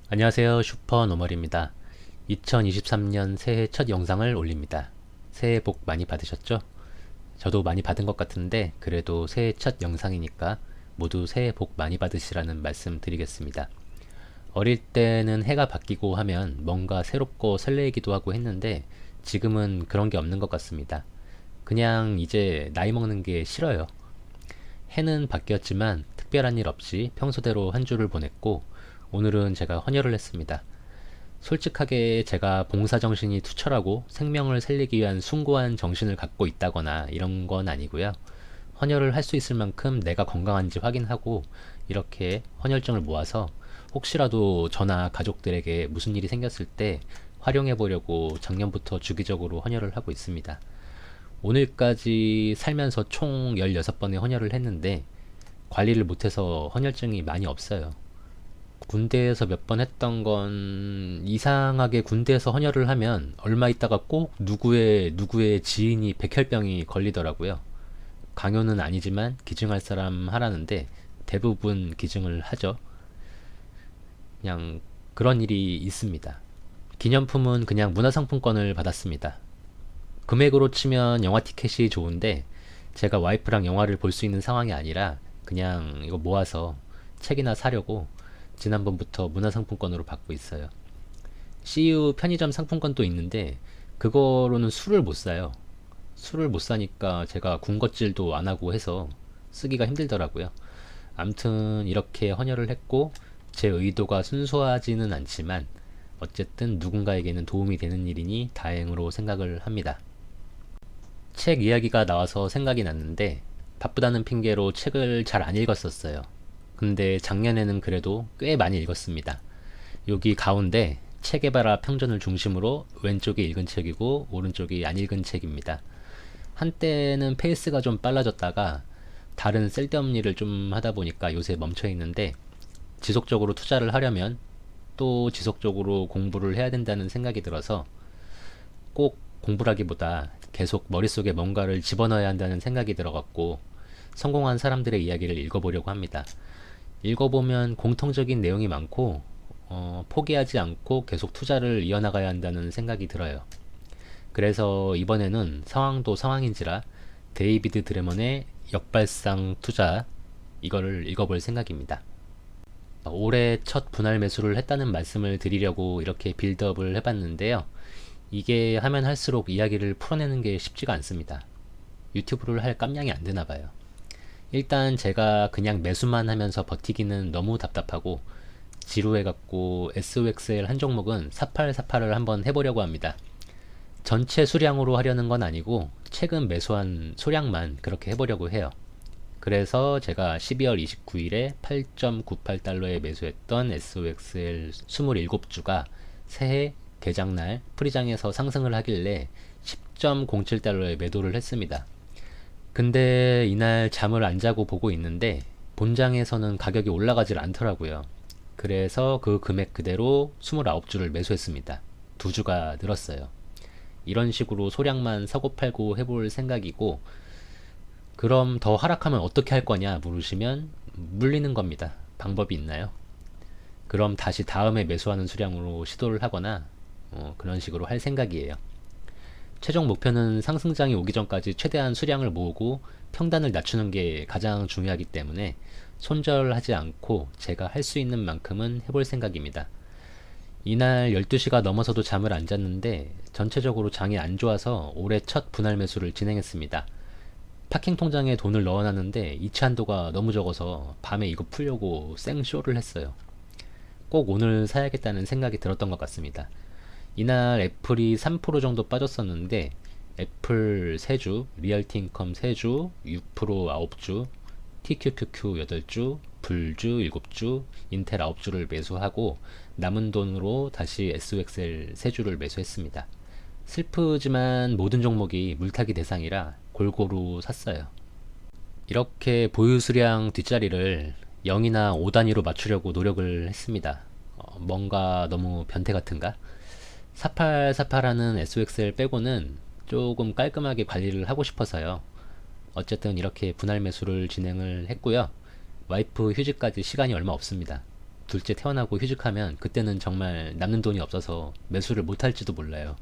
안녕하세요. 슈퍼노멀입니다. 2023년 새해 첫 영상을 올립니다. 새해 복 많이 받으셨죠? 저도 많이 받은 것 같은데 그래도 새해 첫 영상이니까 모두 새해 복 많이 받으시라는 말씀 드리겠습니다. 어릴 때는 해가 바뀌고 하면 뭔가 새롭고 설레이기도 하고 했는데 지금은 그런 게 없는 것 같습니다. 그냥 이제 나이 먹는 게 싫어요. 해는 바뀌었지만 특별한 일 없이 평소대로 한 주를 보냈고 오늘은 제가 헌혈을 했습니다. 솔직하게 제가 봉사정신이 투철하고 생명을 살리기 위한 숭고한 정신을 갖고 있다거나 이런 건 아니고요. 헌혈을 할 수 있을 만큼 내가 건강한지 확인하고 이렇게 헌혈증을 모아서 혹시라도 저나 가족들에게 무슨 일이 생겼을 때 활용해 보려고 작년부터 주기적으로 헌혈을 하고 있습니다. 오늘까지 살면서 총 16번의 헌혈을 했는데 관리를 못해서 헌혈증이 많이 없어요. 군대에서 몇 번 했던 건 이상하게 군대에서 헌혈을 하면 얼마 있다가 꼭 누구의 지인이 백혈병이 걸리더라고요. 강요는 아니지만 기증할 사람 하라는데 대부분 기증을 하죠. 그냥 그런 일이 있습니다. 기념품은 그냥 문화상품권을 받았습니다. 금액으로 치면 영화 티켓이 좋은데 제가 와이프랑 영화를 볼 수 있는 상황이 아니라 그냥 이거 모아서 책이나 사려고 지난번부터 문화상품권으로 받고 있어요. CU 편의점 상품권도 있는데 그거로는 술을 못 사요. 술을 못 사니까 제가 군것질도 안 하고 해서 쓰기가 힘들더라고요. 암튼 이렇게 헌혈을 했고 제 의도가 순수하지는 않지만 어쨌든 누군가에게는 도움이 되는 일이니 다행으로 생각을 합니다. 책 이야기가 나와서 생각이 났는데 바쁘다는 핑계로 책을 잘 안 읽었었어요. 근데 작년에는 그래도 꽤 많이 읽었습니다. 여기 가운데 책 개발아 평전을 중심으로 왼쪽이 읽은 책이고 오른쪽이 안 읽은 책입니다. 한때는 페이스가 좀 빨라졌다가 다른 쓸데없는 일을 좀 하다 보니까 요새 멈춰 있는데 지속적으로 투자를 하려면 또 지속적으로 공부를 해야 된다는 생각이 들어서 꼭 공부라기보다 계속 머릿속에 뭔가를 집어넣어야 한다는 생각이 들어갖고 성공한 사람들의 이야기를 읽어보려고 합니다. 읽어보면 공통적인 내용이 많고 포기하지 않고 계속 투자를 이어나가야 한다는 생각이 들어요. 그래서 이번에는 상황도 상황인지라 데이비드 드레먼의 역발상 투자 이거를 읽어볼 생각입니다. 올해 첫 분할 매수를 했다는 말씀을 드리려고 이렇게 빌드업을 해봤는데요. 이게 하면 할수록 이야기를 풀어내는 게 쉽지가 않습니다. 유튜브를 할 깜냥이 안 되나 봐요. 일단 제가 그냥 매수만 하면서 버티기는 너무 답답하고 지루해갖고 SOXL 한 종목은 사팔사팔을 한번 해보려고 합니다. 전체 수량으로 하려는 건 아니고 최근 매수한 소량만 그렇게 해보려고 해요. 그래서 제가 12월 29일에 8.98달러에 매수했던 SOXL 27주가 새해 개장날 프리장에서 상승을 하길래 10.07달러에 매도를 했습니다. 근데 이날 잠을 안 자고 보고 있는데 본장에서는 가격이 올라가질 않더라고요. 그래서 그 금액 그대로 29주를 매수했습니다. 2주가 늘었어요. 이런 식으로 소량만 사고 팔고 해볼 생각이고, 그럼 더 하락하면 어떻게 할 거냐 물으시면 물리는 겁니다. 방법이 있나요? 그럼 다시 다음에 매수하는 수량으로 시도를 하거나 그런 식으로 할 생각이에요. 최종 목표는 상승장이 오기 전까지 최대한 수량을 모으고 평단을 낮추는 게 가장 중요하기 때문에 손절하지 않고 제가 할 수 있는 만큼은 해볼 생각입니다. 이날 12시가 넘어서도 잠을 안 잤는데 전체적으로 장이 안 좋아서 올해 첫 분할 매수를 진행했습니다. 파킹 통장에 돈을 넣어놨는데 이체 한도가 너무 적어서 밤에 이거 풀려고 생쇼를 했어요. 꼭 오늘 사야겠다는 생각이 들었던 것 같습니다. 이날 애플이 3% 정도 빠졌었는데 애플 3주, 리얼티 인컴 3주, 6% 9주, TQQQ 8주, 불주 7주, 인텔 9주를 매수하고 남은 돈으로 다시 SOXL 3주를 매수했습니다. 슬프지만 모든 종목이 물타기 대상이라 골고루 샀어요. 이렇게 보유 수량 뒷자리를 0이나 5단위로 맞추려고 노력을 했습니다. 뭔가 너무 변태 같은가? 사팔사팔하는 SOXL 빼고는 조금 깔끔하게 관리를 하고 싶어서요. 어쨌든 이렇게 분할 매수를 진행을 했고요. 와이프 휴직까지 시간이 얼마 없습니다. 둘째 태어나고 휴직하면 그때는 정말 남는 돈이 없어서 매수를 못할지도 몰라요.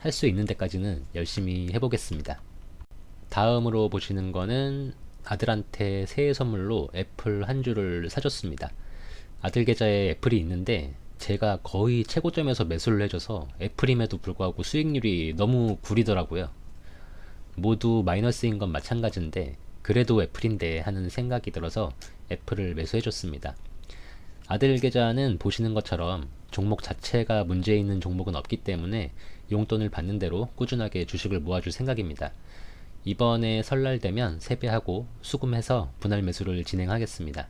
할 수 있는 데까지는 열심히 해보겠습니다. 다음으로 보시는 거는 아들한테 새해 선물로 애플 한 주를 사줬습니다. 아들 계좌에 애플이 있는데 제가 거의 최고점에서 매수를 해줘서 애플임에도 불구하고 수익률이 너무 구리더라고요. 모두 마이너스인 건 마찬가지인데 그래도 애플인데 하는 생각이 들어서 애플을 매수해줬습니다. 아들 계좌는 보시는 것처럼 종목 자체가 문제 있는 종목은 없기 때문에 용돈을 받는 대로 꾸준하게 주식을 모아줄 생각입니다. 이번에 설날 되면 세배하고 수금해서 분할 매수를 진행하겠습니다.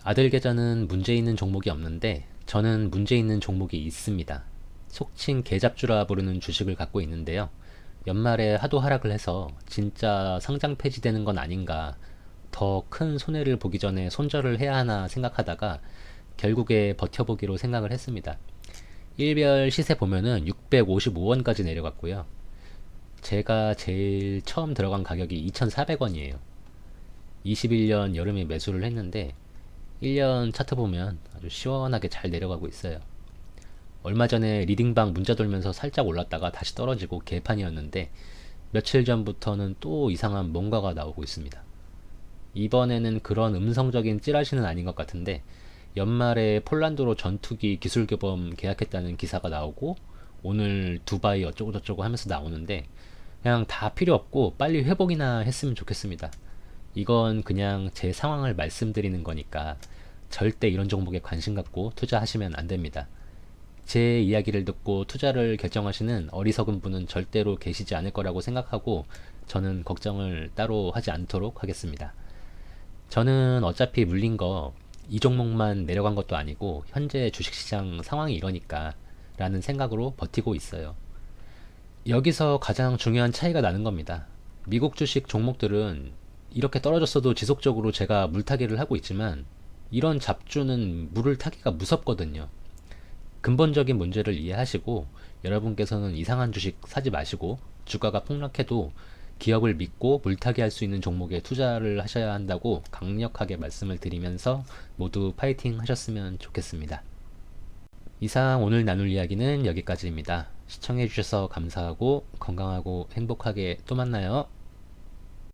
아들 계좌는 문제 있는 종목이 없는데 저는 문제 있는 종목이 있습니다. 속칭 개잡주라 부르는 주식을 갖고 있는데요. 연말에 하도 하락을 해서 진짜 상장 폐지되는 건 아닌가, 더 큰 손해를 보기 전에 손절을 해야 하나 생각하다가 결국에 버텨보기로 생각을 했습니다. 일별 시세 보면은 655원까지 내려갔고요. 제가 제일 처음 들어간 가격이 2,400원이에요. 21년 여름에 매수를 했는데 1년 차트 보면 아주 시원하게 잘 내려가고 있어요. 얼마 전에 리딩방 문자 돌면서 살짝 올랐다가 다시 떨어지고 개판이었는데 며칠 전부터는 또 이상한 뭔가가 나오고 있습니다. 이번에는 그런 음성적인 찌라시는 아닌 것 같은데 연말에 폴란드로 전투기 기술교범 계약했다는 기사가 나오고 오늘 두바이 어쩌고저쩌고 하면서 나오는데 그냥 다 필요 없고 빨리 회복이나 했으면 좋겠습니다. 이건 그냥 제 상황을 말씀드리는 거니까 절대 이런 종목에 관심 갖고 투자하시면 안 됩니다. 제 이야기를 듣고 투자를 결정하시는 어리석은 분은 절대로 계시지 않을 거라고 생각하고 저는 걱정을 따로 하지 않도록 하겠습니다. 저는 어차피 물린 거 이 종목만 내려간 것도 아니고 현재 주식시장 상황이 이러니까 라는 생각으로 버티고 있어요. 여기서 가장 중요한 차이가 나는 겁니다. 미국 주식 종목들은 이렇게 떨어졌어도 지속적으로 제가 물타기를 하고 있지만 이런 잡주는 물을 타기가 무섭거든요. 근본적인 문제를 이해하시고 여러분께서는 이상한 주식 사지 마시고 주가가 폭락해도 기업을 믿고 물타기 할 수 있는 종목에 투자를 하셔야 한다고 강력하게 말씀을 드리면서 모두 파이팅 하셨으면 좋겠습니다. 이상 오늘 나눌 이야기는 여기까지입니다. 시청해주셔서 감사하고 건강하고 행복하게 또 만나요.